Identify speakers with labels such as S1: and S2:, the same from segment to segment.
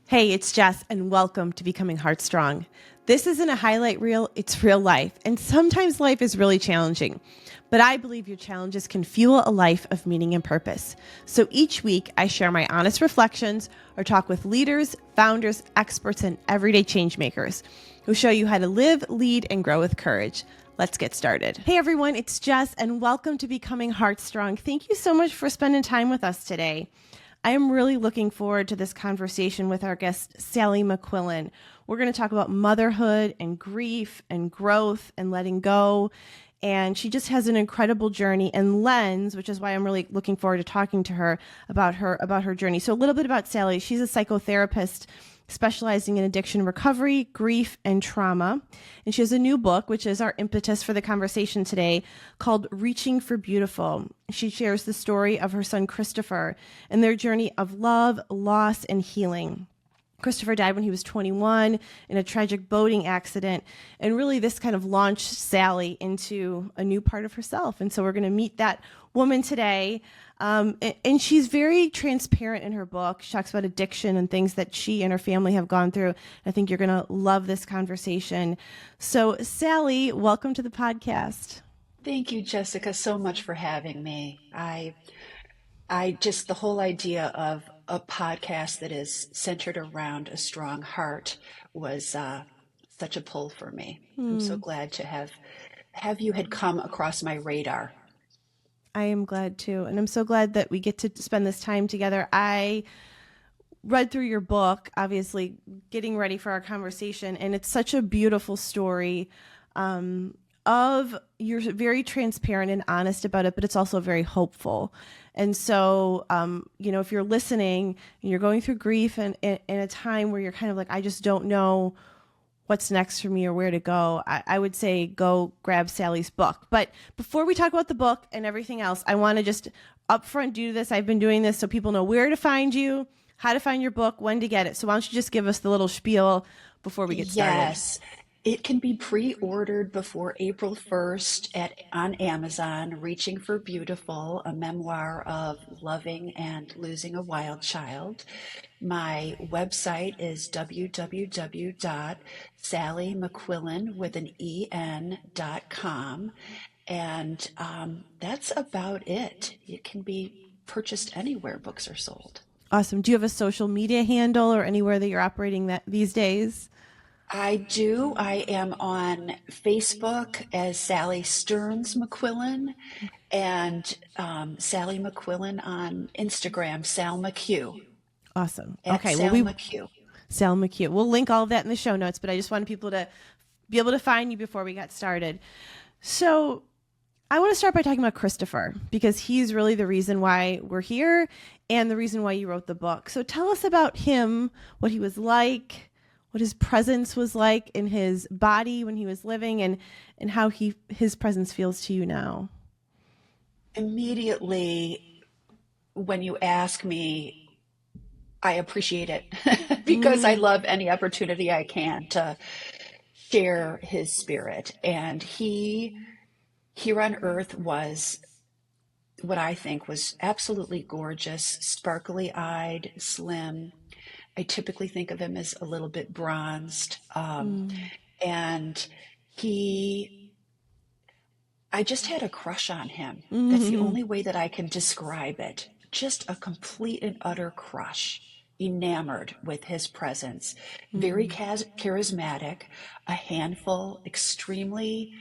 S1: Hey, it's Jess, and welcome to Becoming Heartstrong. This isn't a highlight reel, it's real life, and sometimes life is really challenging. But I believe your challenges can fuel a life of meaning and purpose. So each week, I share my honest reflections or talk with leaders, founders, experts, and everyday change makers who show you how to live, lead, and grow with courage. Let's get started. Hey everyone, it's Jess, and welcome to Becoming Heartstrong. Thank you so much for spending time with us today. I am really looking forward to this conversation with our guest, Sally McQuillen. We're going to talk about motherhood and grief and growth and letting go. And she just has an incredible journey and lens, which is why I'm really looking forward to talking to her about her journey. So a little bit about Sally. She's a psychotherapist specializing in addiction recovery, grief, and trauma. And she has a new book, which is our impetus for the conversation today, called Reaching for Beautiful. She shares the story of her son, Christopher, and their journey of love, loss, and healing. Christopher died when he was 21 in a tragic boating accident. And really, this kind of launched Sally into a new part of herself. And so we're going to meet that woman today. And she's very transparent in her book. She talks about addiction and things that she and her family have gone through. I think you're going to love this conversation. So, Sally, welcome to the podcast.
S2: Thank you, Jessica, so much for having me. I just, the whole idea of a podcast that is centered around a strong heart was such a pull for me. I'm so glad to have you had come across my radar.
S1: I am glad too. And I'm so glad that we get to spend this time together. I read through your book, obviously getting ready for our conversation, and it's such a beautiful story of you're very transparent and honest about it, but it's also very hopeful. And so, if you're listening and you're going through grief and in a time where you're kind of like, I just don't know what's next for me or where to go, I would say go grab Sally's book. But before we talk about the book and everything else, I want to just upfront do this. I've been doing this so people know where to find you, how to find your book, when to get it. So why don't you just give us the little spiel before we get started?
S2: Yes, it can be pre-ordered before April 1st on Amazon, Reaching for Beautiful, a memoir of loving and losing a wild child. My website is www.sallymcquillen.com, and that's about it. It can be purchased anywhere books are sold.
S1: Awesome. Do you have a social media handle or anywhere that you're operating that these days?
S2: I do. I am on Facebook as Sally Stearns McQuillen and Sally McQuillen on Instagram, Sal McHugh,
S1: Awesome.
S2: at
S1: Okay. Well,
S2: Sal McHugh.
S1: Sal McHugh. We'll link all of that in the show notes, but I just wanted people to be able to find you before we got started. So I want to start by talking about Christopher because he's really the reason why we're here and the reason why you wrote the book. So tell us about him, what he was like, what his presence was like in his body when he was living, and how his presence feels to you now.
S2: Immediately, when you ask me, I appreciate it because I love any opportunity I can to share his spirit. And he, here on earth, was what I think was absolutely gorgeous, sparkly eyed, slim. I typically think of him as a little bit bronzed. And he, I just had a crush on him. That's the only way that I can describe it. Just a complete and utter crush. Enamored with his presence. Very charismatic, a handful, extremely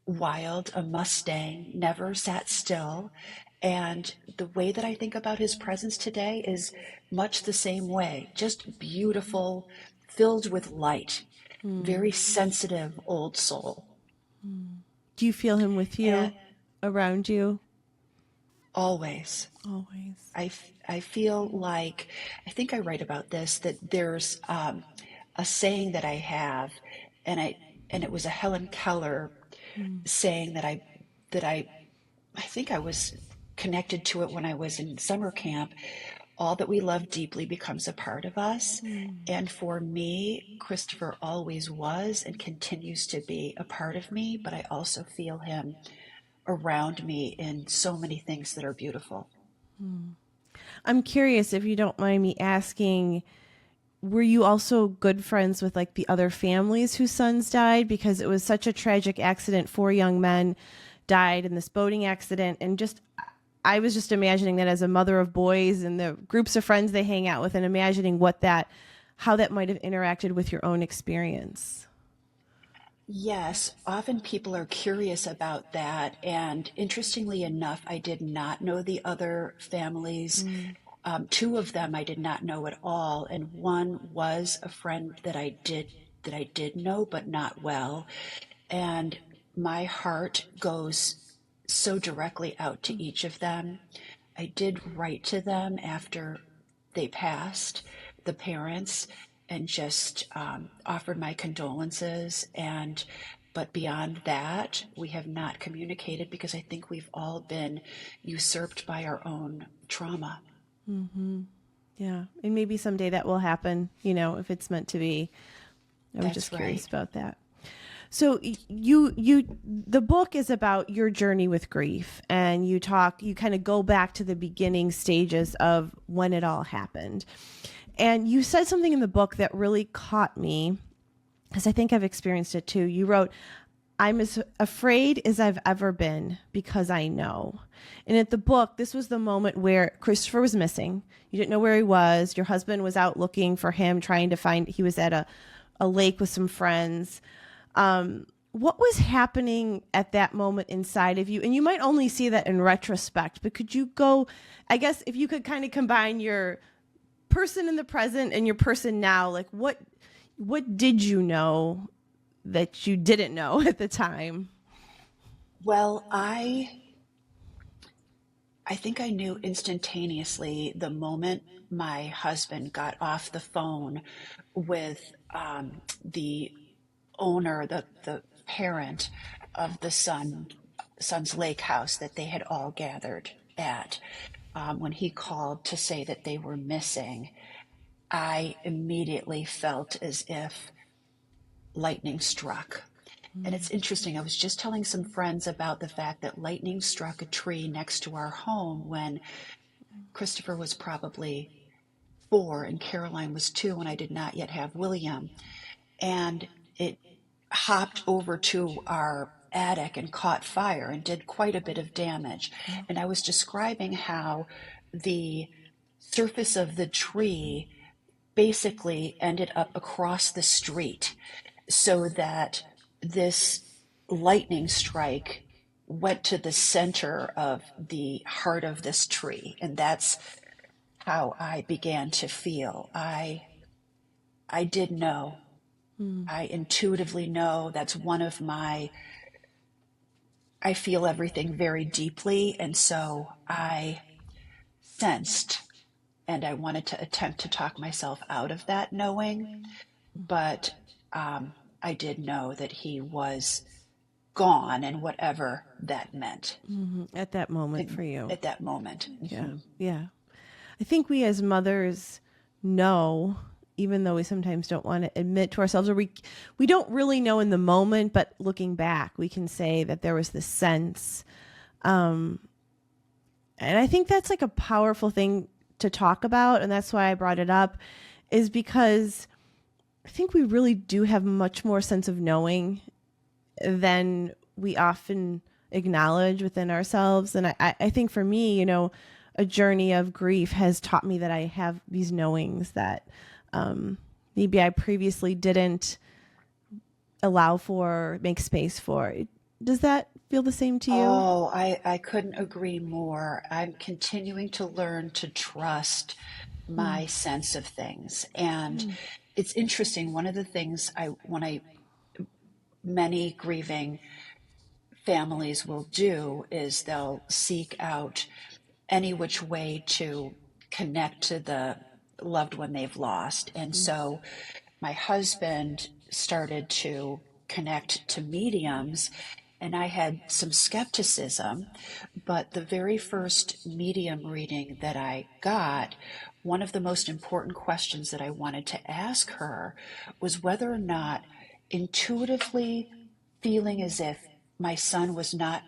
S2: wild, a Mustang, never sat still. And the way that I think about his presence today is much the same way, just beautiful, filled with light, very sensitive old soul.
S1: Do you feel him with you,
S2: And
S1: around you?
S2: always,
S1: Always.
S2: I feel like, I think I write about this, that there's a saying that I have, and it was a Helen Keller saying that I think I was connected to it when I was in summer camp. All that we love deeply becomes a part of us. And for me, Christopher always was and continues to be a part of me, but I also feel him around me in so many things that are beautiful.
S1: I'm curious if you don't mind me asking, were you also good friends with like the other families whose sons died? Because it was such a tragic accident. 4 young men died in this boating accident. And just, I was just imagining that as a mother of boys and the groups of friends they hang out with, and imagining how that might have interacted with your own experience.
S2: Yes, often people are curious about that. And interestingly enough, I did not know the other families.
S1: Mm.
S2: Two of them I did not know at all, and one was a friend that I did know, but not well. And my heart goes so directly out to each of them. I did write to them after they passed, the parents, and just offered my condolences. And but beyond that, we have not communicated because I think we've all been usurped by our own trauma.
S1: Mm-hmm. Yeah. And maybe someday that will happen, if it's meant to be. I was
S2: That's
S1: just curious
S2: right.
S1: about that. So the book is about your journey with grief, and you kind of go back to the beginning stages of when it all happened. And you said something in the book that really caught me, because I think I've experienced it too. You wrote, I'm as afraid as I've ever been because I know. And at the book, this was the moment where Christopher was missing. You didn't know where he was. Your husband was out looking for him, trying to find, he was at a lake with some friends. What was happening at that moment inside of you? And you might only see that in retrospect, but could you go, I guess, if you could kind of combine your person in the present and your person now, like what did you know that you didn't know at the time?
S2: Well, I think I knew instantaneously the moment my husband got off the phone with the owner, the parent of the son's lake house that they had all gathered at. When he called to say that they were missing, I immediately felt as if lightning struck. And it's interesting, I was just telling some friends about the fact that lightning struck a tree next to our home when Christopher was probably 4 and Caroline was 2, and I did not yet have William. And it hopped over to our attic and caught fire and did quite a bit of damage. And I was describing how the surface of the tree basically ended up across the street so that this lightning strike went to the center of the heart of this tree. And that's how I began to feel. I did know.
S1: Mm.
S2: I intuitively know. That's one of my, I feel everything very deeply. And so I sensed, and I wanted to attempt to talk myself out of that knowing, but I did know that he was gone and whatever that meant
S1: At that moment for you.
S2: at that moment.
S1: Yeah.
S2: Hmm.
S1: Yeah. I think we as mothers know, even though we sometimes don't want to admit to ourselves, or we don't really know in the moment, but looking back, we can say that there was this sense. Um, and I think that's like a powerful thing to talk about. And that's why I brought it up, is because I think we really do have much more sense of knowing than we often acknowledge within ourselves. And I think for me, a journey of grief has taught me that I have these knowings that maybe I previously didn't allow for, make space for. Does that feel the same to you?
S2: Oh, I couldn't agree more. I'm continuing to learn to trust
S1: Mm.
S2: my sense of things. And it's interesting. One of the things many grieving families will do is they'll seek out any which way to connect to the loved one they've lost. And so my husband started to connect to mediums, and I had some skepticism. But the very first medium reading that I got, one of the most important questions that I wanted to ask her was whether or not intuitively feeling as if my son was not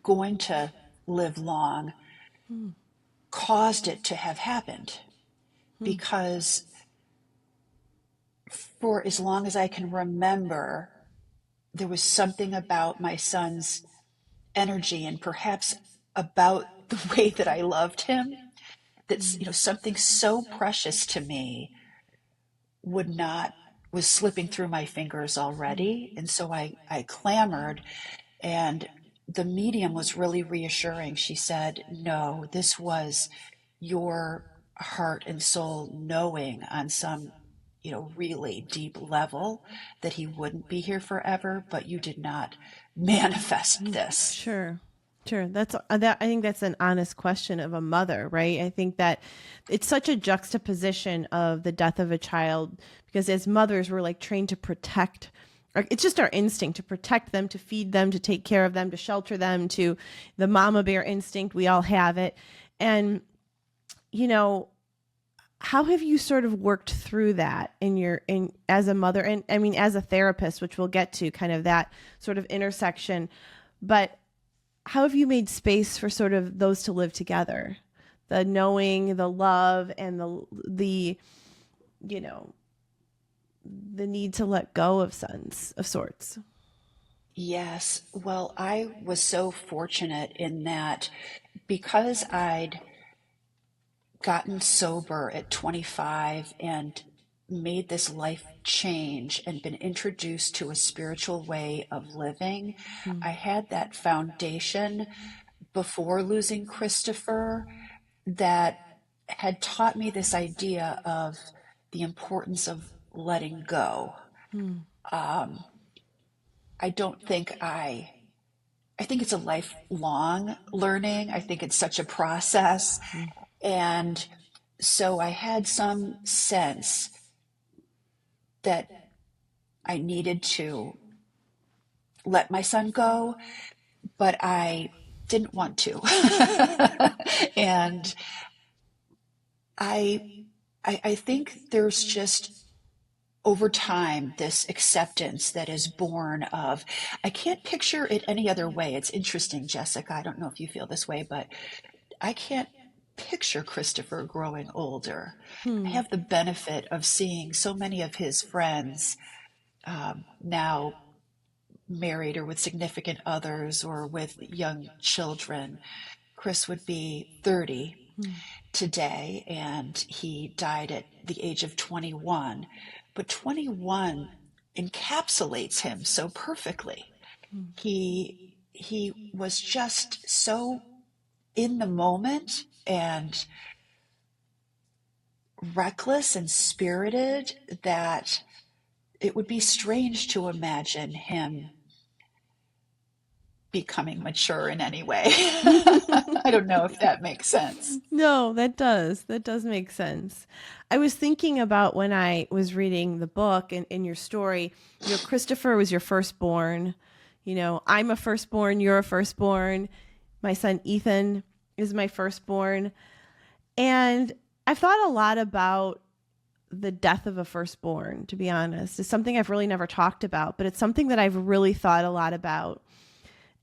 S2: going to live long
S1: Mm.
S2: caused it to have happened.
S1: Mm.
S2: Because for as long as I can remember, there was something about my son's energy and perhaps about the way that I loved him that's, something so precious to me would not was slipping through my fingers already. And so I clamored, and the medium was really reassuring. She said, no, this was your heart and soul knowing on some, really deep level that he wouldn't be here forever, but you did not manifest this.
S1: Sure. Sure. That's that. I think that's an honest question of a mother, right? I think that it's such a juxtaposition of the death of a child because as mothers, we're like trained to protect. Or it's just our instinct to protect them, to feed them, to take care of them, to shelter them, to the mama bear instinct. We all have it. And, how have you sort of worked through that in as a mother and I mean as a therapist, which we'll get to kind of that sort of intersection, but how have you made space for sort of those to live together, the knowing, the love, and the the need to let go of sons of sorts?
S2: Yes. Well, I was so fortunate in that because I'd gotten sober at 25 and made this life change and been introduced to a spiritual way of living, I had that foundation before losing Christopher that had taught me this idea of the importance of letting go. I don't think I think it's a lifelong learning. I think it's such a process. And so I had some sense that I needed to let my son go, but I didn't want to. And I think there's just over time this acceptance that is born of, I can't picture it any other way. It's interesting, Jessica. I don't know if you feel this way, but I can't picture Christopher growing older. I have the benefit of seeing so many of his friends now married or with significant others or with young children. Chris would be 30 today, and he died at the age of 21. But 21 encapsulates him so perfectly. He was just so in the moment and reckless and spirited that it would be strange to imagine him becoming mature in any way. I don't know if that makes sense.
S1: No, that does. That does make sense. I was thinking about when I was reading the book and in your story, Christopher was your firstborn. I'm a firstborn, you're a firstborn. My son Ethan is my firstborn. And I've thought a lot about the death of a firstborn, to be honest. It's something I've really never talked about, but it's something that I've really thought a lot about.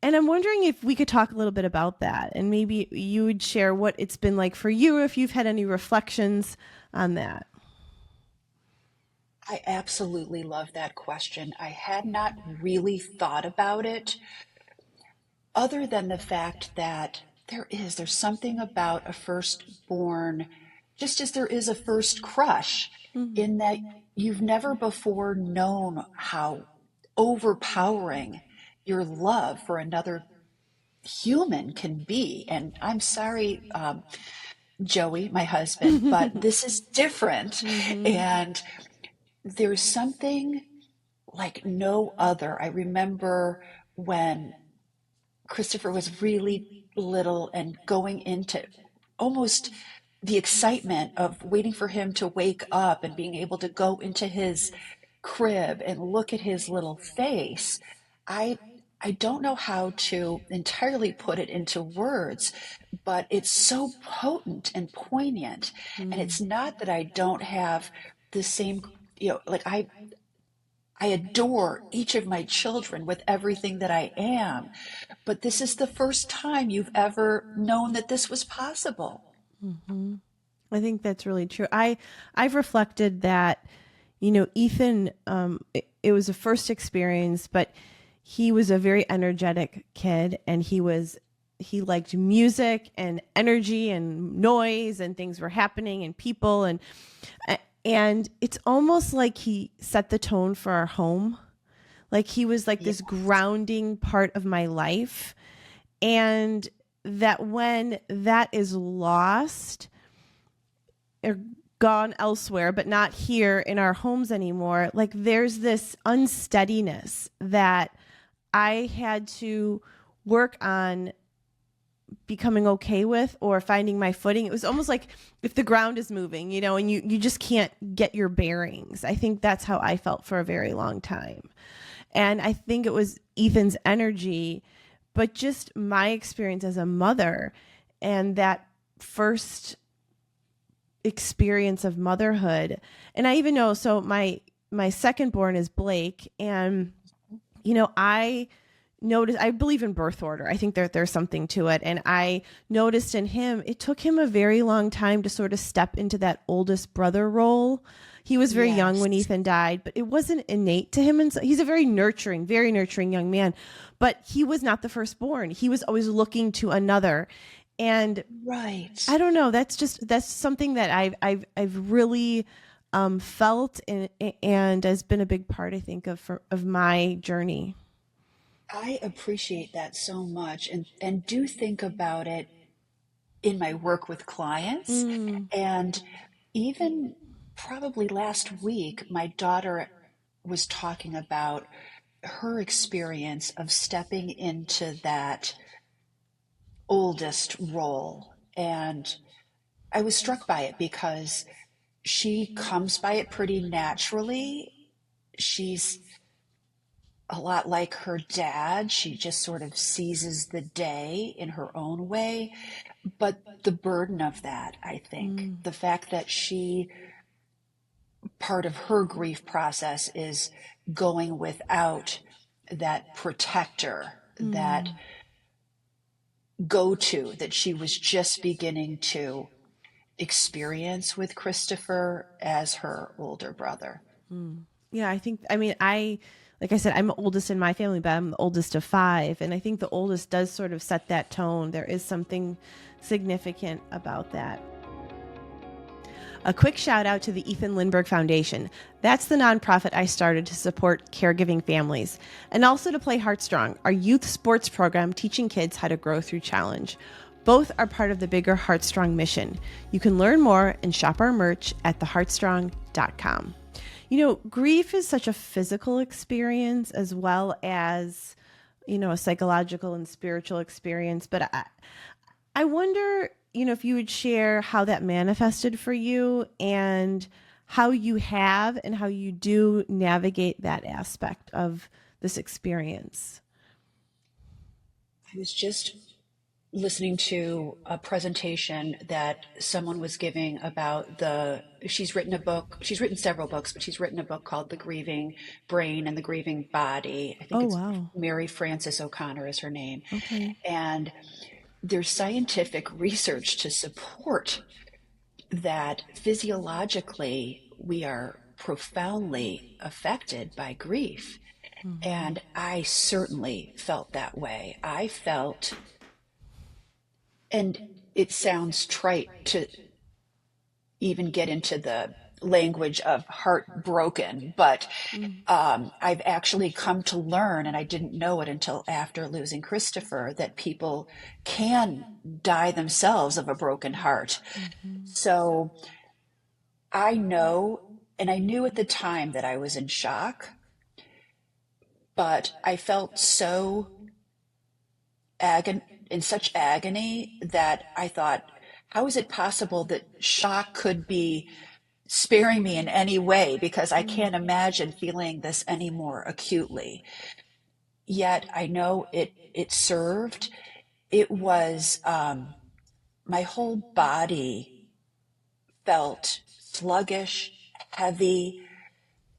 S1: And I'm wondering if we could talk a little bit about that and maybe you would share what it's been like for you, if you've had any reflections on that.
S2: I absolutely love that question. I had not really thought about it other than the fact that there's something about a firstborn, just as there is a first crush, in that you've never before known how overpowering your love for another human can be. And I'm sorry, Joey, my husband, but this is different. And there's something like no other. I remember when Christopher was really little and going into almost the excitement of waiting for him to wake up and being able to go into his crib and look at his little face. I don't know how to entirely put it into words, but it's so potent and poignant. And it's not that I don't have the same, like I adore each of my children with everything that I am, but this is the first time you've ever known that this was possible.
S1: I think that's really true. I've reflected that, Ethan, it was a first experience, but he was a very energetic kid, and he liked music and energy and noise, and things were happening and people, and it's almost like he set the tone for our home. Like he was like
S2: Yeah.
S1: this grounding part of my life. And that when that is lost or gone elsewhere, but not here in our homes anymore, like there's this unsteadiness that I had to work on becoming okay with or finding my footing. It was almost like if the ground is moving, and you just can't get your bearings. I think that's how I felt for a very long time. And I think it was Ethan's energy, but just my experience as a mother and that first experience of motherhood. And I even know, so my second born is Blake, and I noticed, I believe in birth order. I think there's something to it. And I noticed in him, it took him a very long time to sort of step into that oldest brother role. He was very young when
S2: Yes.
S1: Ethan died, but it wasn't innate to him. And so he's a very nurturing young man, but he was not the firstborn. He was always looking to another. And
S2: Right.
S1: I don't know. That's something that I've really felt and has been a big part, I think, of my journey.
S2: I appreciate that so much and do think about it in my work with clients.
S1: Mm,
S2: And even probably last week, my daughter was talking about her experience of stepping into that oldest role. And I was struck by it because she comes by it pretty naturally. She's a lot like her dad. She just sort of seizes the day in her own way. But the burden of that, I think,
S1: mm,
S2: the fact that part of her grief process is going without that protector, that
S1: mm.
S2: go to that she was just beginning to experience with Christopher as her older brother.
S1: Mm. Yeah, like I said, I'm the oldest in my family, but I'm the oldest of five. And I think the oldest does sort of set that tone. There is something significant about that. A quick shout out to the Ethan Lindberg Foundation. That's the nonprofit I started to support caregiving families, and also to Play Heartstrong, our youth sports program teaching kids how to grow through challenge. Both are part of the bigger Heartstrong mission. You can learn more and shop our merch at theheartstrong.com. Grief is such a physical experience as well as, a psychological and spiritual experience. But I wonder, if you would share how that manifested for you and how you have and how you do navigate that aspect of this experience.
S2: I was just listening to a presentation that someone was giving about she's written several books, but she's written a book called The Grieving Brain and the Grieving Body. I think
S1: Oh,
S2: it's
S1: wow.
S2: Mary Frances O'Connor is her name.
S1: Okay.
S2: And there's scientific research to support that physiologically we are profoundly affected by grief.
S1: Mm-hmm.
S2: And I certainly felt that way. I felt, and it sounds trite to even get into the language of heartbroken, but
S1: Mm.
S2: I've actually come to learn, and I didn't know it until after losing Christopher, that people can die themselves of a broken heart.
S1: Mm-hmm.
S2: So I know, and I knew at the time that I was in shock, but I felt in such agony that I thought, how is it possible that shock could be sparing me in any way? Because I
S1: Mm.
S2: can't imagine feeling this any more acutely. Yet I know it served. It was my whole body felt sluggish, heavy.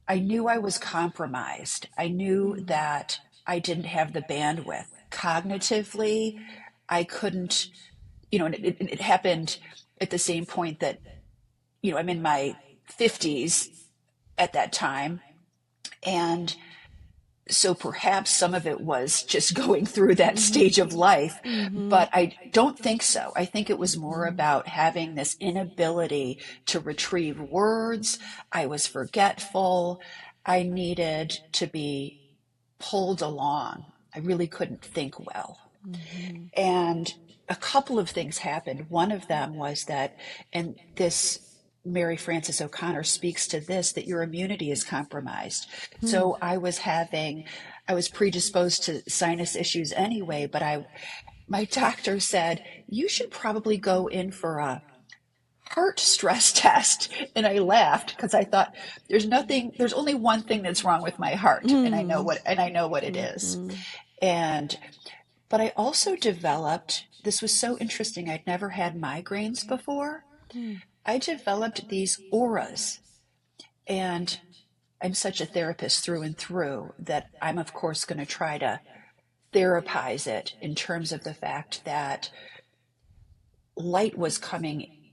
S2: I knew I was compromised. I knew
S1: Mm.
S2: that I didn't have the bandwidth. Cognitively, I couldn't, and it happened at the same point that, I'm in my 50s at that time. And so perhaps some of it was just going through that
S1: Mm-hmm.
S2: stage of life,
S1: Mm-hmm.
S2: but I don't think so. I think it was more about having this inability to retrieve words. I was forgetful. I needed to be pulled along. I really couldn't think well.
S1: Mm-hmm.
S2: And a couple of things happened. One of them was that, and this Mary Frances O'Connor speaks to this, that your immunity is compromised.
S1: Hmm.
S2: So I was predisposed to sinus issues anyway, but my doctor said, you should probably go in for a heart stress test. And I laughed because I thought there's only one thing that's wrong with my heart.
S1: Hmm.
S2: And I know what it is.
S1: Hmm.
S2: And but I also developed, this was so interesting. I'd never had migraines before.
S1: Hmm.
S2: I developed these auras. And I'm such a therapist through and through that I'm, of course, going to try to therapize it in terms of the fact that light was coming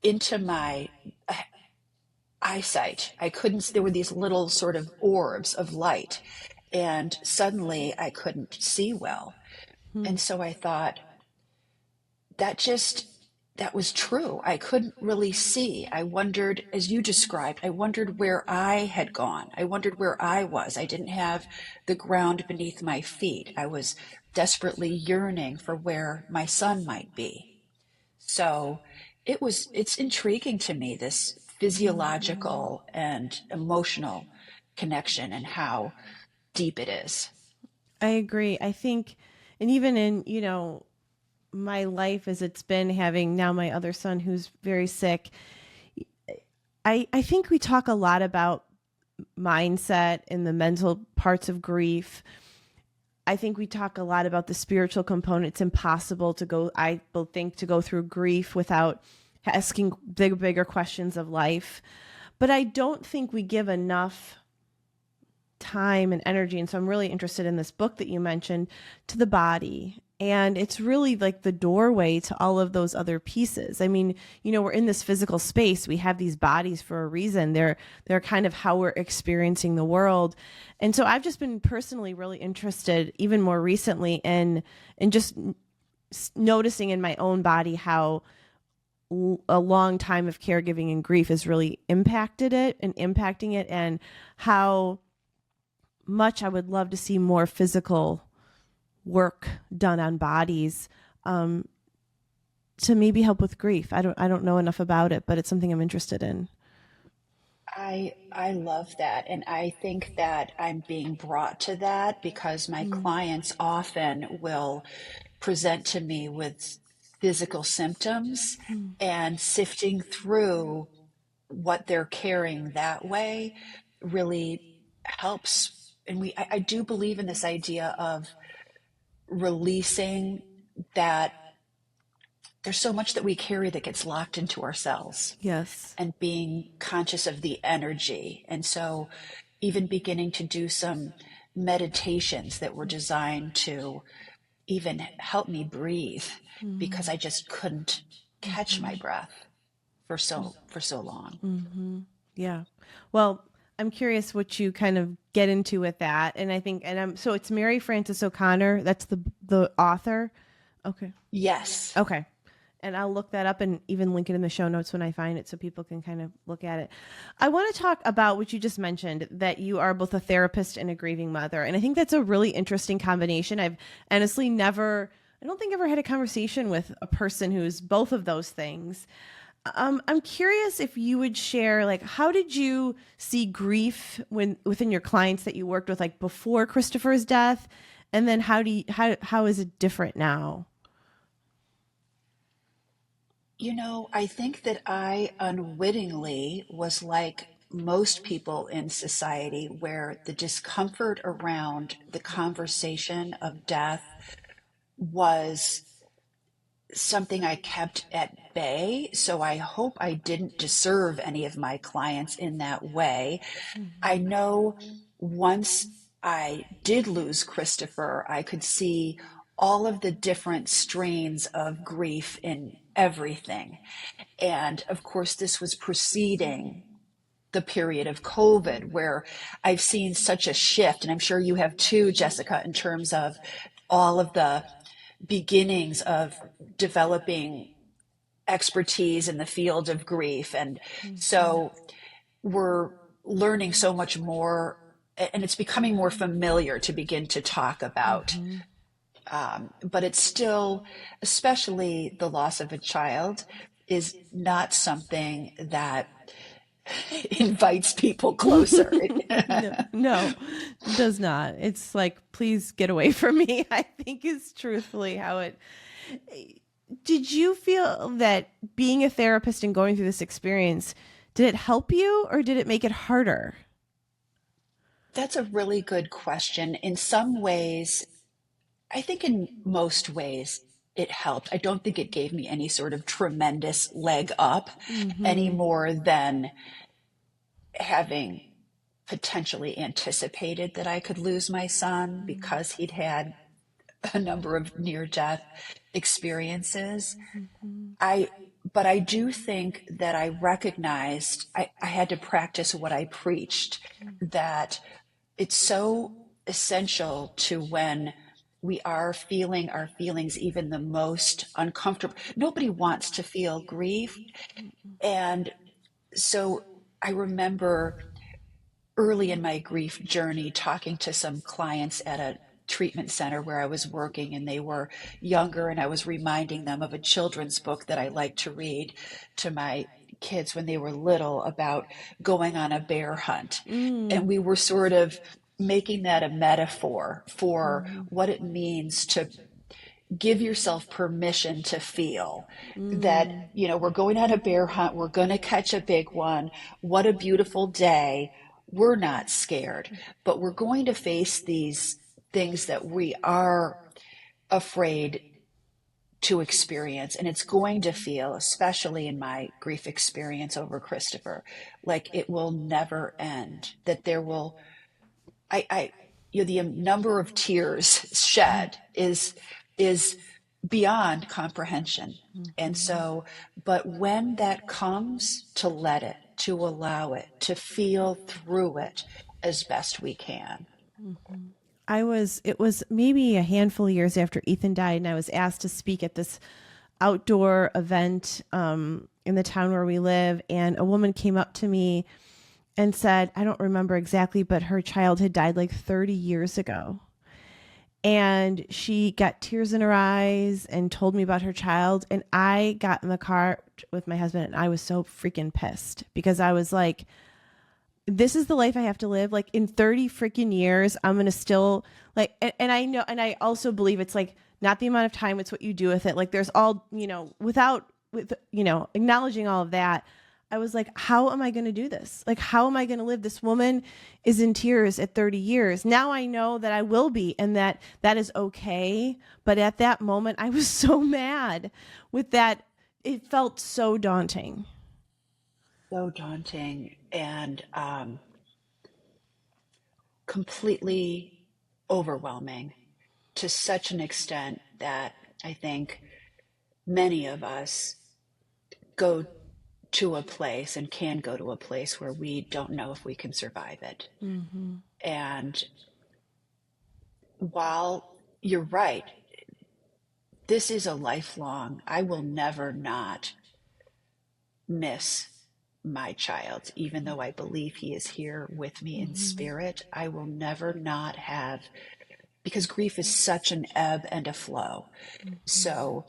S2: into my eyesight. I couldn't, there were these little sort of orbs of light. And suddenly I couldn't see well.
S1: Hmm.
S2: And so I thought, that just that was true. I couldn't really see. I wondered, as you described, I wondered where I had gone. I wondered where I was. I didn't have the ground beneath my feet. I was desperately yearning for where my son might be. So it's intriguing to me, this physiological and emotional connection and how deep it is.
S1: I agree. I think, and even in, my life as it's been having now my other son who's very sick, I think we talk a lot about mindset and the mental parts of grief. I think we talk a lot about the spiritual component. It's impossible to go, I think, to go through grief without asking bigger questions of life. But I don't think we give enough time and energy. And so I'm really interested in this book that you mentioned, to the body. And it's really like the doorway to all of those other pieces. I mean, we're in this physical space. We have these bodies for a reason. They're kind of how we're experiencing the world. And so I've just been personally really interested, even more recently, in just noticing in my own body how a long time of caregiving and grief has really impacted it and impacting it, and how much I would love to see more physical work done on bodies, to maybe help with grief. I don't know enough about it, but it's something I'm interested in.
S2: I love that. And I think that I'm being brought to that because my
S1: Mm.
S2: clients often will present to me with physical symptoms,
S1: Mm.
S2: and sifting through what they're carrying that way really helps. And I do believe in this idea of releasing that there's so much that we carry that gets locked into our cells,
S1: Yes.
S2: and being conscious of the energy. And so even beginning to do some meditations that were designed to even help me breathe, because
S1: Mm-hmm.
S2: I just couldn't catch my breath for so long.
S1: Mm-hmm. Yeah. Well, I'm curious what you kind of get into with that. And I think, and I'm, so it's Mary Frances O'Connor. That's the author. Okay.
S2: Yes.
S1: Okay. And I'll look that up and even link it in the show notes when I find it so people can kind of look at it. I want to talk about what you just mentioned, that you are both a therapist and a grieving mother. And I think that's a really interesting combination. I've honestly I don't think I've ever had a conversation with a person who's both of those things. I'm curious if you would share, like, how did you see grief within your clients that you worked with, like before Christopher's death? And then how is it different now?
S2: I think that I unwittingly was like most people in society, where the discomfort around the conversation of death was something I kept at bay. So I hope I didn't disserve any of my clients in that way. I
S1: Mm-hmm.
S2: know once I did lose Christopher, I could see all of the different strains of grief in everything. And of course, this was preceding the period of COVID, where I've seen such a shift, and I'm sure you have too, Jessica, in terms of all of the beginnings of developing expertise in the field of grief. And so we're learning so much more, and it's becoming more familiar to begin to talk about. But it's still, especially the loss of a child, is not something that invites people closer.
S1: No, no, does not. It's like, please get away from me, I think is truthfully how it. Did you feel that being a therapist and going through this experience, did it help you or did it make it harder?
S2: That's a really good question. In some ways, I think in most ways, it helped. I don't think it gave me any sort of tremendous leg up any more than having potentially anticipated that I could lose my son because he'd had a number of near-death experiences. But I do think that I recognized I had to practice what I preached, that it's so essential to, when we are feeling our feelings even the most uncomfortable. Nobody wants to feel grief. And so I remember early in my grief journey talking to some clients at a treatment center where I was working, and they were younger, and I was reminding them of a children's book that I liked to read to my kids when they were little about going on a bear hunt. And we were sort of making that a metaphor for what it means to give yourself permission to feel that, we're going on a bear hunt, we're going to catch a big one. What a beautiful day. We're not scared, but we're going to face these things that we are afraid to experience. And it's going to feel, especially in my grief experience over Christopher, like it will never end, that there will, the number of tears shed is beyond comprehension. And so, but when that comes, to let it, to allow it, to feel through it as best we can.
S1: It was maybe a handful of years after Ethan died, and I was asked to speak at this outdoor event in the town where we live. And a woman came up to me and said, I don't remember exactly, but her child had died like 30 years ago. And she got tears in her eyes and told me about her child. And I got in the car with my husband, and I was so freaking pissed because I was like, this is the life I have to live. Like in 30 freaking years, I'm going to still like, and I know, and I also believe it's like not the amount of time, it's what you do with it. Like there's all, acknowledging all of that. I was like, how am I going to do this? Like, how am I going to live? This woman is in tears at 30 years. Now I know that I will be, and that is okay. But at that moment, I was so mad with that. It felt so daunting.
S2: So daunting and completely overwhelming to such an extent that I think many of us go to a place and can go to a place where we don't know if we can survive it. And while you're right, this is a lifelong, I will never not miss my child, even though I believe he is here with me in spirit. I will never not have, because grief is such an ebb and a flow. So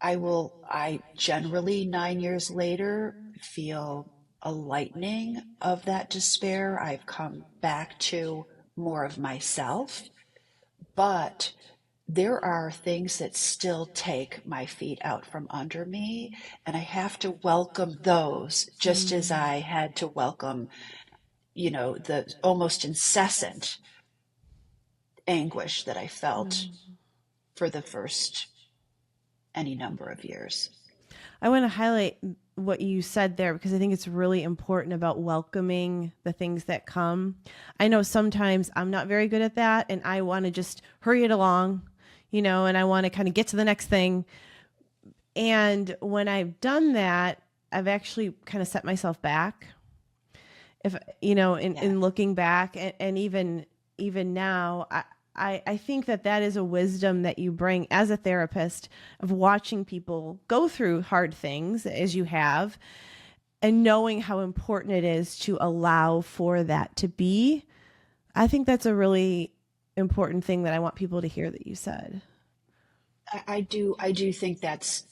S2: I generally 9 years later feel a lightening of that despair. I've come back to more of myself, but there are things that still take my feet out from under me, and I have to welcome those just as I had to welcome, the almost incessant anguish that I felt for the first any number of years.
S1: I want to highlight what you said there because I think it's really important about welcoming the things that come. I know sometimes I'm not very good at that, and I want to just hurry it along, and I want to kind of get to the next thing. And when I've done that, I've actually kind of set myself back. if
S2: Yeah.
S1: in looking back, and even now, I think that is a wisdom that you bring as a therapist, of watching people go through hard things as you have, and knowing how important it is to allow for that to be. I think that's a really important thing that I want people to hear that you said.
S2: I do think that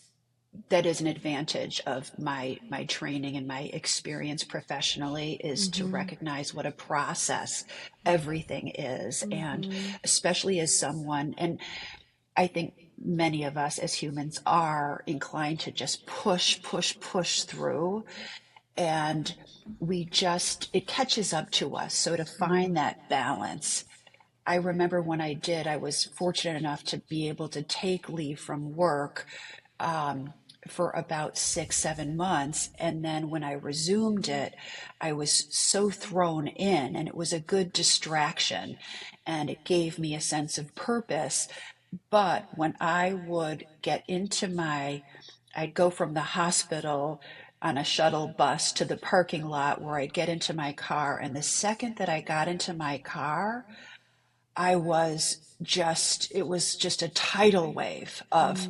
S2: is an advantage of my training and my experience professionally, is to
S1: Mm-hmm.
S2: recognize what a process everything is. And
S1: Mm-hmm.
S2: especially as someone, and I think many of us as humans are inclined to just push through, and it catches up to us. So to find that balance, I remember when I was fortunate enough to be able to take leave from work for about 6, 7 months. And then when I resumed it, I was so thrown in, and it was a good distraction, and it gave me a sense of purpose. But when I'd go from the hospital on a shuttle bus to the parking lot, where I'd get into my car. And the second that I got into my car, it was just a tidal wave of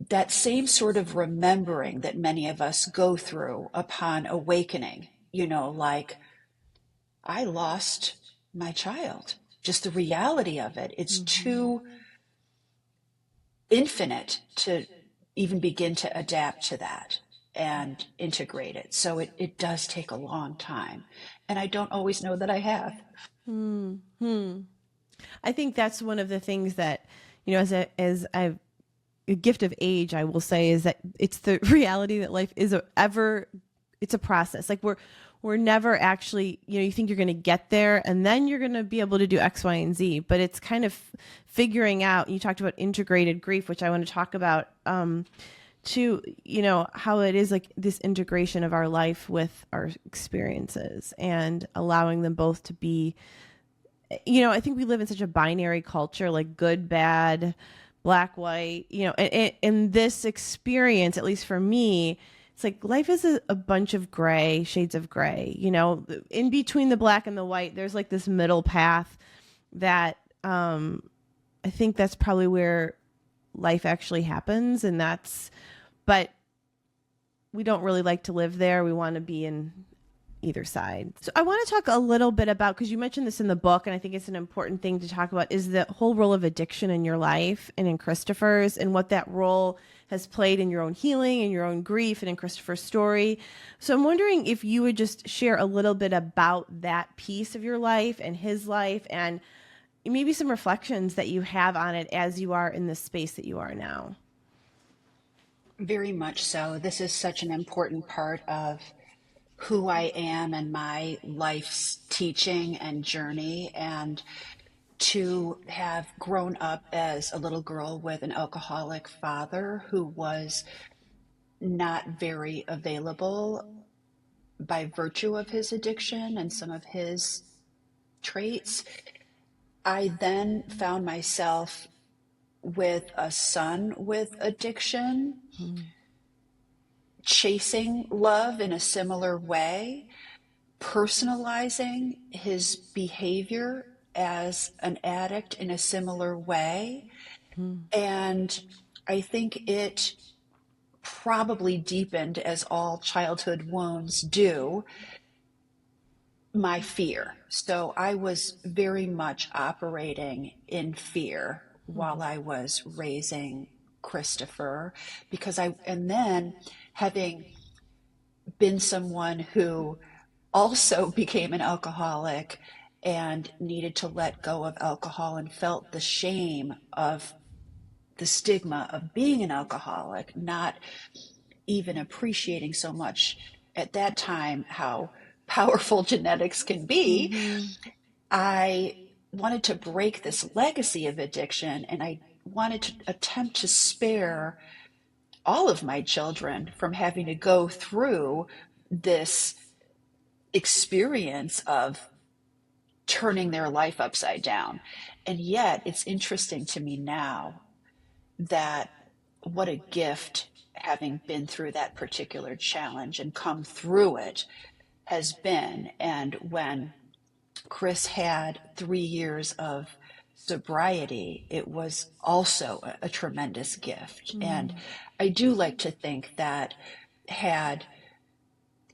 S2: that same sort of remembering that many of us go through upon awakening. Like, I lost my child. Just the reality of it. It's
S1: Mm-hmm.
S2: too infinite to even begin to adapt to that and integrate it. So it does take a long time. And I don't always know that I have.
S1: Hmm. I think that's one of the things that, as I've a gift of age, I will say, is that it's the reality that life is it's a process. Like, we're never actually, you think you're going to get there and then you're going to be able to do X, Y, and Z, but it's kind of figuring out. You talked about integrated grief, which I want to talk about, to, how it is like this integration of our life with our experiences, and allowing them both to be, I think we live in such a binary culture, like good, bad, black, white, in this experience, at least for me, it's like life is a bunch of gray, shades of gray, in between the black and the white, there's like this middle path that, I think that's probably where life actually happens. But we don't really like to live there. We want to be in either side. So I want to talk a little bit about, because you mentioned this in the book, and I think it's an important thing to talk about, is the whole role of addiction in your life and in Christopher's, and what that role has played in your own healing and your own grief and in Christopher's story. So I'm wondering if you would just share a little bit about that piece of your life and his life, and maybe some reflections that you have on it as you are in the space that you are now.
S2: Very much so. This is such an important part of who I am and my life's teaching and journey. And to have grown up as a little girl with an alcoholic father who was not very available by virtue of his addiction and some of his traits, I then found myself with a son with addiction,
S1: Mm-hmm.
S2: chasing love in a similar way, personalizing his behavior as an addict in a similar way. And I think it probably deepened, as all childhood wounds do, my fear. So I was very much operating in fear while I was raising Christopher, and then having been someone who also became an alcoholic and needed to let go of alcohol and felt the shame of the stigma of being an alcoholic, not even appreciating so much at that time how powerful genetics can be.
S1: Mm-hmm.
S2: I wanted to break this legacy of addiction, and I wanted to attempt to spare all of my children from having to go through this experience of turning their life upside down. And yet, it's interesting to me now that what a gift, having been through that particular challenge and come through it, has been. And when Chris had 3 years of sobriety, it was also a tremendous gift. And I do like to think that had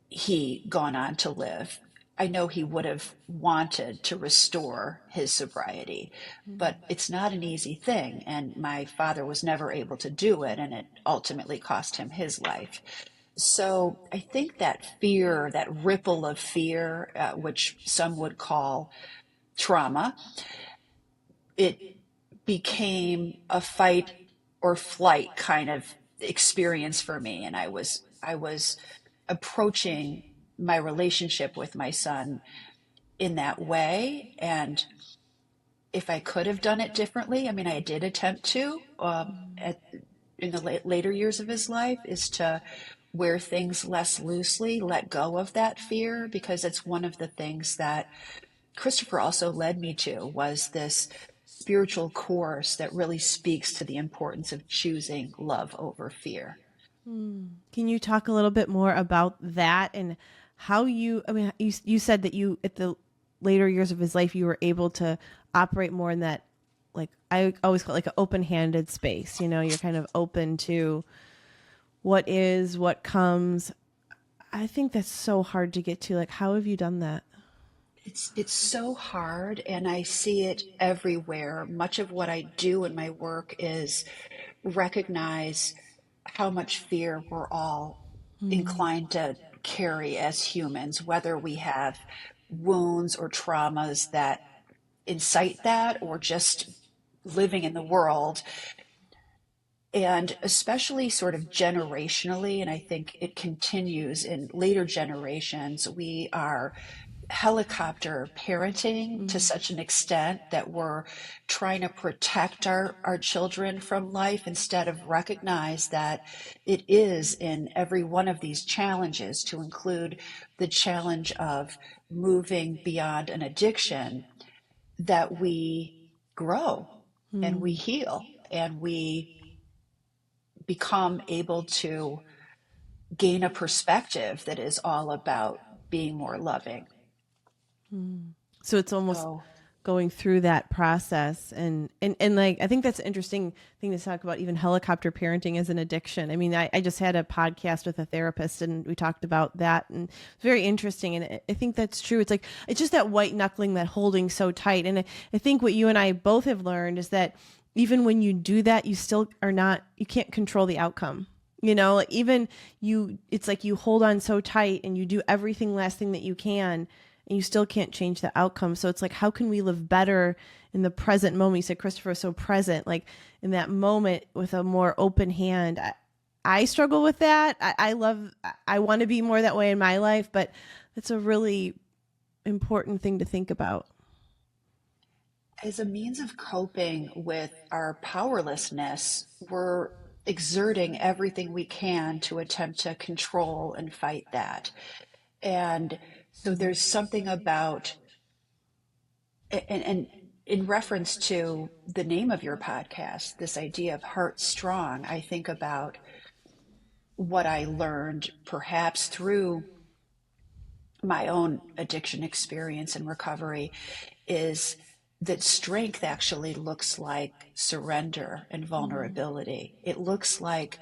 S2: he gone on to live, I know he would have wanted to restore his sobriety, but it's not an easy thing. And my father was never able to do it, and it ultimately cost him his life. So I think that fear, that ripple of fear, which some would call trauma, it became a fight or flight kind of experience for me. And I was approaching my relationship with my son in that way. And if I could have done it differently, I mean, I did attempt to, in the later years of his life, is to wear things less loosely, let go of that fear, because it's one of the things that Christopher also led me to, was this spiritual course that really speaks to the importance of choosing love over fear.
S1: Can you talk a little bit more about that and how you said that you, at the later years of his life, you were able to operate more in that, like, I always call it like an open-handed space. You're kind of open to what is, what comes. I think that's so hard to get to. Like, how have you done that?
S2: It's so hard, and I see it everywhere. Much of what I do in my work is recognize how much fear we're all inclined to carry as humans, whether we have wounds or traumas that incite that, or just living in the world. And especially sort of generationally, and I think it continues in later generations, we are helicopter parenting to such an extent that we're trying to protect our children from life, instead of recognize that it is in every one of these challenges, to include the challenge of moving beyond an addiction, that we grow and we heal and we become able to gain a perspective that is all about being more loving.
S1: So it's almost
S2: So
S1: going through that process, and like, I think that's an interesting thing to talk about, even helicopter parenting as an addiction. I mean, I just had a podcast with a therapist and we talked about that, and it's very interesting. And I think that's true. It's just that white knuckling, that holding so tight. And I think what you and I both have learned is that even when you do that, you still are not, you can't control the outcome. Like, even it's like you hold on so tight and you do everything last thing that you can, and you still can't change the outcome. So it's like, how can we live better in the present moment? You said Christopher was so present, like in that moment, with a more open hand. I struggle with that. I want to be more that way in my life, but it's a really important thing to think about.
S2: as a means of coping with our powerlessness, we're exerting everything we can to attempt to control and fight that. And so there's something about, and in reference to the name of your podcast, this idea of heart strong, I think about what I learned perhaps through my own addiction experience and recovery, is that strength actually looks like surrender and vulnerability. It looks like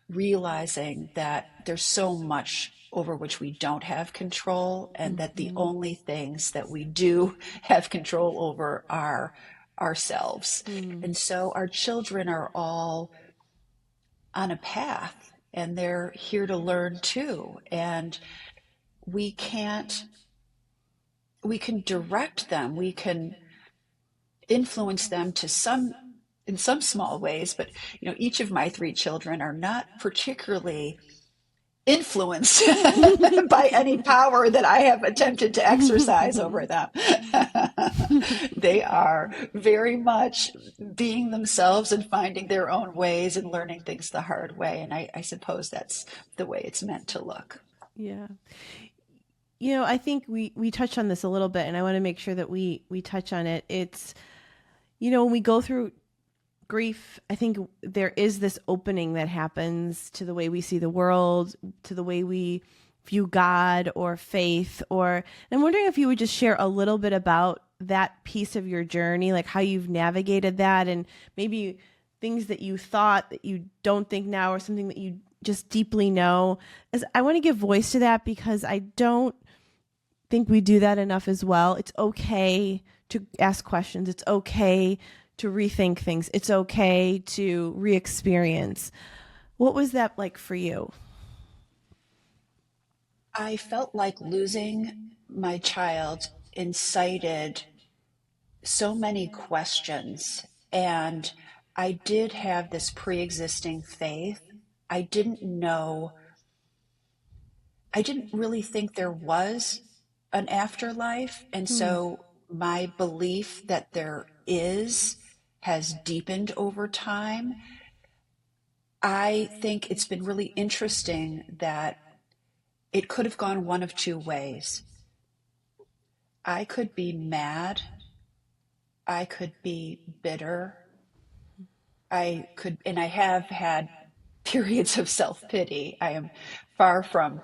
S2: realizing that there's so much over which we don't have control, and that the only things that we do have control over are ourselves. And so our children are all on a path, and they're here to learn too. And we can't, we can direct them, we can influence them to some, in some small ways, but each of my three children are not particularly influenced by any power that I have attempted to exercise over them. They are very much being themselves and finding their own ways and learning things the hard way. And I suppose that's the way it's meant to look.
S1: Yeah. I think we touched on this a little bit, and I want to make sure that we touch on it. It's, when we go through grief, I think there is this opening that happens to the way we see the world, to the way we view God or faith, or and I'm wondering if you would just share a little bit about that piece of your journey, like how you've navigated that, and maybe things that you thought that you don't think now, or something that you just deeply know. As I want to give voice to that, because I don't think we do that enough as well. It's okay to ask questions. It's okay to rethink things. It's okay to re-experience. What was that like for you?
S2: I felt like losing my child incited so many questions. And I did have this pre existing faith. I didn't know, I didn't really think there was an afterlife. And
S1: Hmm.
S2: so my belief that there is has deepened over time. I think it's been really interesting that it could have gone one of two ways. I could be mad, I could be bitter, I could, and I have had periods of self pity. I am far from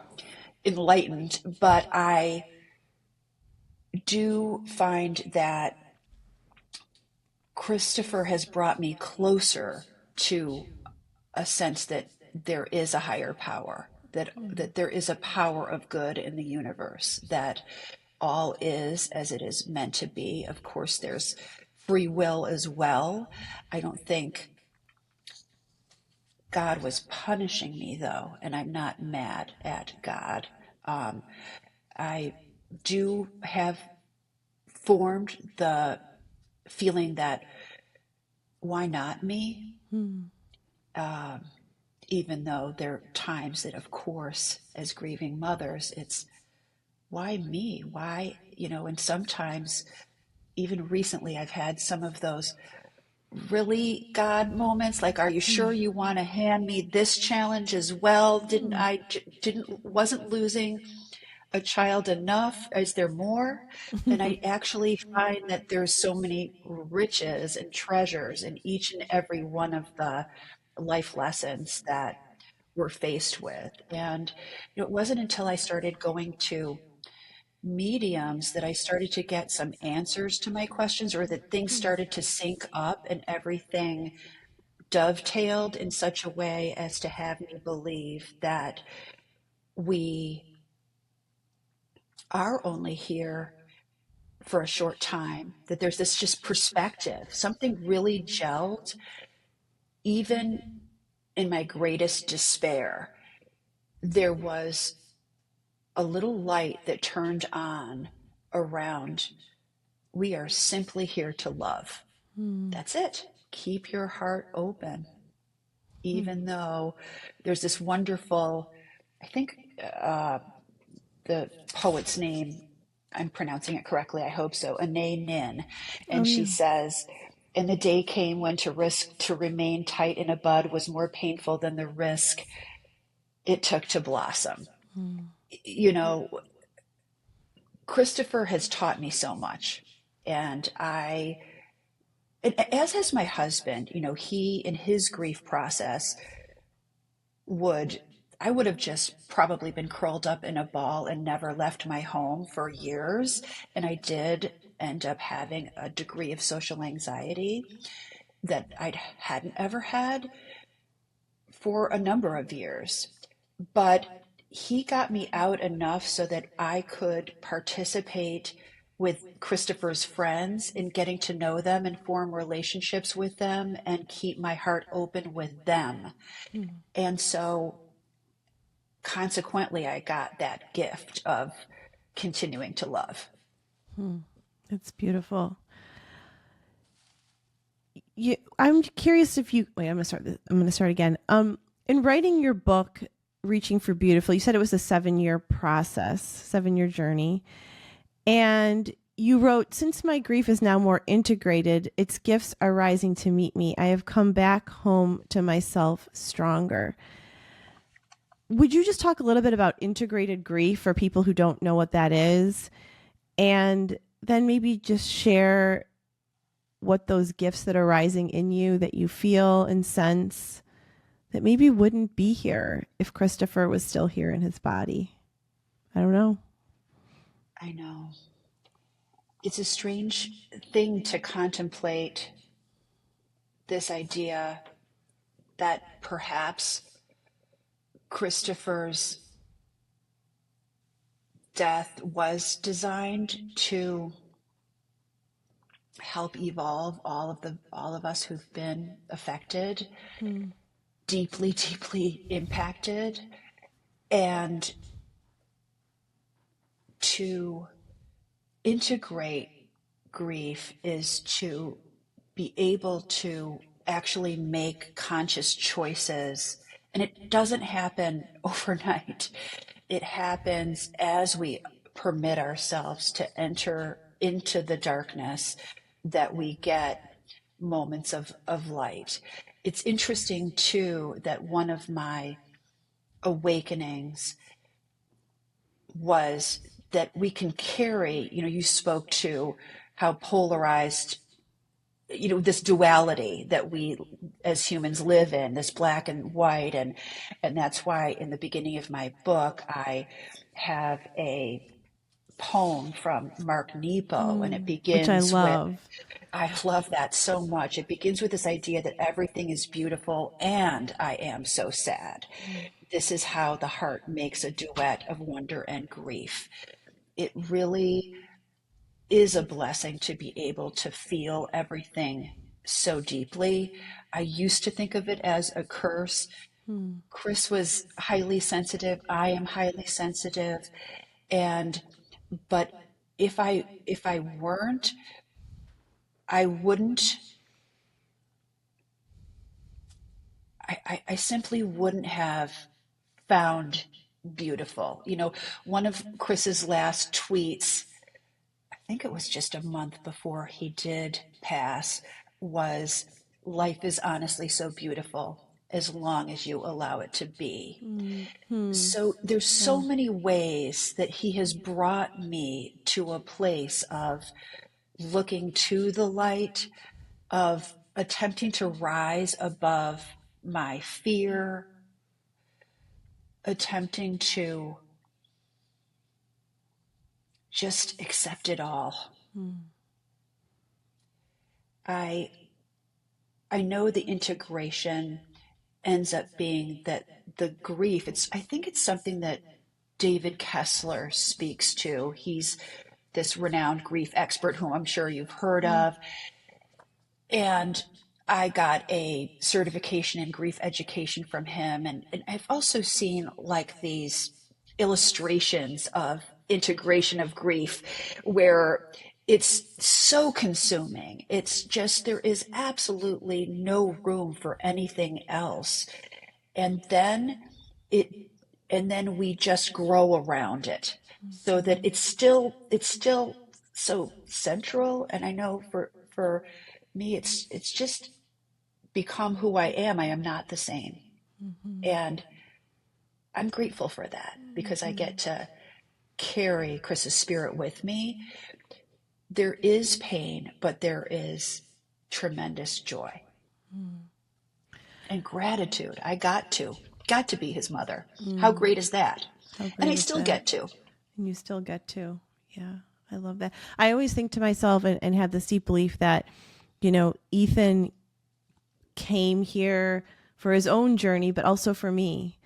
S2: enlightened, but I do find that Christopher has brought me closer to a sense that there is a higher power, that there is a power of good in the universe, that all is as it is meant to be. Of course, there's free will as well. I don't think God was punishing me, though, and I'm not mad at God. Um, I do have formed the feeling that why not me?
S1: Hmm.
S2: Um, Even though there are times that, of course, as grieving mothers, it's why me? Why, and sometimes, even recently, I've had some of those really God moments, like, are you sure you want to hand me this challenge as well?
S1: Hmm.
S2: Wasn't losing a child enough? Is there more? And I actually find that there's so many riches and treasures in each and every one of the life lessons that we're faced with. And it wasn't until I started going to mediums that I started to get some answers to my questions, or that things started to sync up and everything dovetailed in such a way as to have me believe that we are only here for a short time, that there's this just perspective, something really gelled, even in my greatest despair. There was a little light that turned on around, we are simply here to love.
S1: Hmm.
S2: That's it. Keep your heart open,
S1: Hmm.
S2: even though there's this wonderful, I think the poet's name, I'm pronouncing it correctly, I hope so, Anaïs Nin.
S1: Oh
S2: And she
S1: yeah.
S2: says, and the day came when to risk to remain tight in a bud was more painful than the risk it took to blossom.
S1: Hmm.
S2: You know, Christopher has taught me so much. And as has my husband, he in his grief process would, I would have just probably been curled up in a ball and never left my home for years. And I did end up having a degree of social anxiety that I hadn't ever had for a number of years. But he got me out enough so that I could participate with Christopher's friends in getting to know them and form relationships with them and keep my heart open with them.
S1: Hmm.
S2: And so consequently, I got that gift of continuing to love.
S1: Hmm. That's beautiful. I'm curious if you wait. I'm gonna start. I'm gonna start again. In writing your book, "Reaching for Beautiful," you said it was a 7-year process, 7-year journey, and you wrote, "Since my grief is now more integrated, its gifts are rising to meet me. I have come back home to myself stronger." Would you just talk a little bit about integrated grief for people who don't know what that is, and then maybe just share what those gifts that are rising in you that you feel and sense that maybe wouldn't be here if Christopher was still here in his body? I don't know.
S2: I know. It's a strange thing to contemplate this idea that perhaps Christopher's death was designed to help evolve all of us who've been affected, deeply, deeply impacted, and to integrate grief is to be able to actually make conscious choices. And it doesn't happen overnight. It happens as we permit ourselves to enter into the darkness, that we get moments of light. It's interesting, too, that one of my awakenings was that we can carry, you spoke to how polarized, this duality that we as humans live in, this black and white. And that's why in the beginning of my book, I have a poem from Mark Nepo, and it
S1: Which I
S2: begins with,
S1: love.
S2: I love that so much. It begins with this idea that everything is beautiful and I am so sad. This is how the heart makes a duet of wonder and grief. It really is a blessing to be able to feel everything so deeply. I used to think of it as a curse. Chris was highly sensitive. I am highly sensitive. And but if I weren't, I wouldn't I simply wouldn't have found beautiful. One of Chris's last tweets, I think it was just a month before he did pass, was, "Life is honestly so beautiful as long as you allow it to be."
S1: Mm-hmm.
S2: So there's so
S1: Yeah.
S2: many ways that he has brought me to a place of looking to the light, of attempting to rise above my fear, attempting to just accept it all. I I know the integration ends up being that the grief, I think it's something that David Kessler speaks to. He's this renowned grief expert whom I'm sure you've heard of. And I got a certification in grief education from him. And I've also seen like these illustrations of integration of grief where it's so consuming. It's just, there is absolutely no room for anything else. And then it, and then we just grow around it so that it's still so central. And I know for me, it's just become who I am. I am not the same. And I'm grateful for that because I get to carry Chris's spirit with me. There is pain, but there is tremendous joy and gratitude. I got to be his mother. How great is that?
S1: How
S2: And I
S1: great is
S2: still
S1: that?
S2: get to.
S1: And you still get to. Yeah. I love that. I always think to myself and have this deep belief that, Ethan came here for his own journey, but also for me.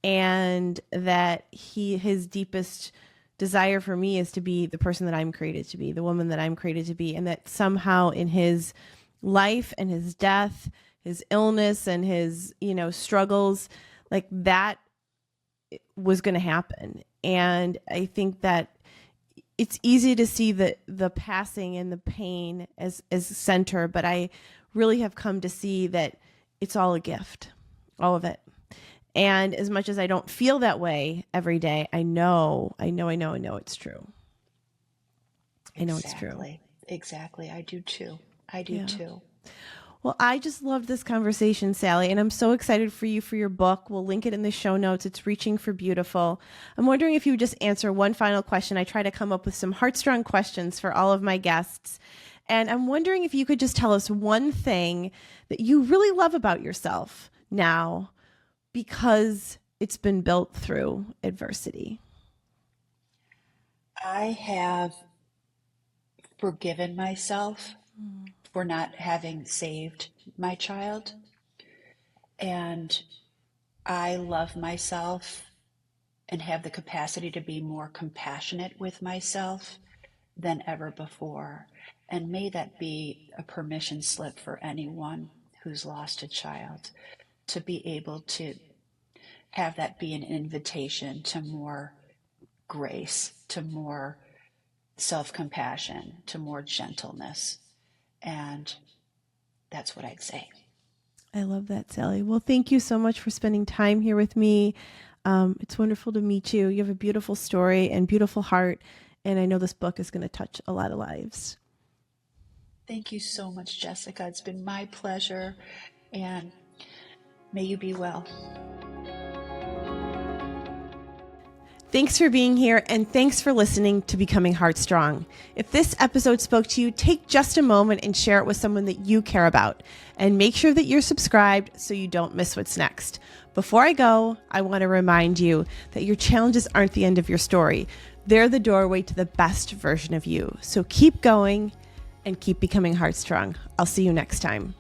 S1: And that his deepest desire for me is to be the person that I'm created to be, the woman that I'm created to be. And that somehow in his life and his death, his illness and his, struggles, like that was going to happen. And I think that it's easy to see the passing and the pain as center, but I really have come to see that it's all a gift, all of it. And as much as I don't feel that way every day, I know it's true. I know it's true.
S2: Exactly. I do too. I do
S1: Yeah.
S2: too.
S1: Well, I just loved this conversation, Sally, and I'm so excited for you for your book. We'll link it in the show notes. It's Reaching for Beautiful. I'm wondering if you would just answer one final question. I try to come up with some heartstrong questions for all of my guests. And I'm wondering if you could just tell us one thing that you really love about yourself now because it's been built through adversity.
S2: I have forgiven myself for not having saved my child. And I love myself and have the capacity to be more compassionate with myself than ever before. And may that be a permission slip for anyone who's lost a child, to be able to have that be an invitation to more grace, to more self-compassion, to more gentleness. And that's what I'd say.
S1: I love that, Sally. Well, thank you so much for spending time here with me. It's wonderful to meet you. You have a beautiful story and beautiful heart. And I know this book is going to touch a lot of lives.
S2: Thank you so much, Jessica. It's been my pleasure. And may you be well.
S1: Thanks for being here, and thanks for listening to Becoming Heartstrong. If this episode spoke to you, take just a moment and share it with someone that you care about. And make sure that you're subscribed so you don't miss what's next. Before I go, I want to remind you that your challenges aren't the end of your story. They're the doorway to the best version of you. So keep going and keep becoming heartstrong. I'll see you next time.